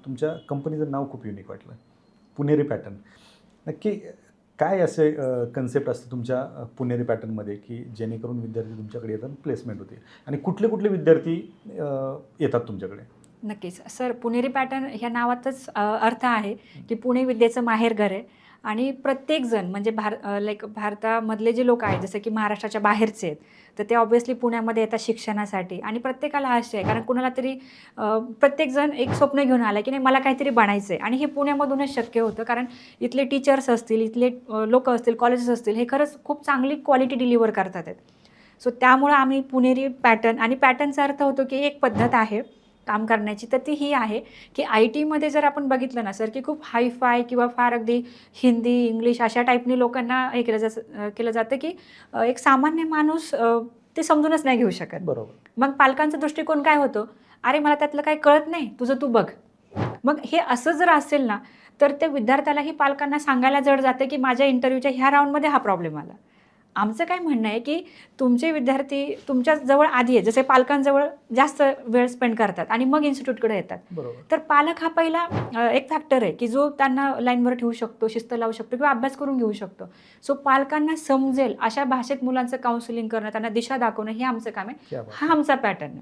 तुमच्या कंपनीचं नाव खूप युनिक वाटलं, पुणेरी पॅटर्न. नक्की काय असे कन्सेप्ट असते तुमच्या पुणेरी पॅटर्नमध्ये की जेणेकरून विद्यार्थी तुमच्याकडे येतात, प्लेसमेंट होते, आणि कुठले कुठले विद्यार्थी येतात तुमच्याकडे? नक्कीच सर, पुणेरी पॅटर्न ह्या नावातच अर्थ आहे की पुणे विद्येचं माहेरघर आहे. आणि प्रत्येकजण म्हणजे भारतामधले जे लोक आहेत, जसं की महाराष्ट्राच्या बाहेरचे आहेत, तर ते ऑब्व्हियसली पुण्यामध्ये येतात शिक्षणासाठी. आणि प्रत्येकाला आशा आहे, कारण कुणाला तरी प्रत्येकजण एक स्वप्न घेऊन आलं की नाही मला काहीतरी बनायचं आहे. आणि हे पुण्यामधूनच शक्य होतं, कारण इथले टीचर्स असतील, इथले लोक असतील, कॉलेजेस असतील, हे खरंच खूप चांगली क्वालिटी डिलिव्हर करतात आहेत. सो त्यामुळं आम्ही पुणेरी पॅटर्न, आणि पॅटर्नचा अर्थ होतो की एक पद्धत आहे काम करण्याची, तर ती ही आहे की आय टीमध्ये जर आपण बघितलं ना सर, की खूप हायफाय किंवा फार अगदी हिंदी इंग्लिश अशा टाईपने लोकांना हे केलं जातं की एक सामान्य माणूस ते समजूनच नाही घेऊ शकत. बरोबर. मग पालकांचा दृष्टिकोन काय होतो, अरे मला त्यातलं काही कळत नाही, तुझं तू बघ. मग हे असं जर असेल ना, तर त्या विद्यार्थ्यालाही पालकांना सांगायला जड जाते की माझ्या इंटरव्ह्यूच्या ह्या राऊंडमध्ये हा प्रॉब्लेम आला. आमचं काय म्हणणं आहे की तुमचे विद्यार्थी तुमच्या जवळ आधी आहे, जसे पालकांजवळ जास्त वेळ स्पेंड करतात आणि मग इन्स्टिट्यूटकडे येतात. बरोबर. तर पालक हा पहिला एक फॅक्टर आहे की जो त्यांना लाईनवर ठेवू शकतो, शिस्त लावू शकतो किंवा अभ्यास करून घेऊ शकतो. सो पालकांना समजेल अशा भाषेत मुलांचं काउन्सिलिंग करणं, त्यांना दिशा दाखवणं, हे आमचं काम आहे. क्या बात हा आमचा पॅटर्न आहे.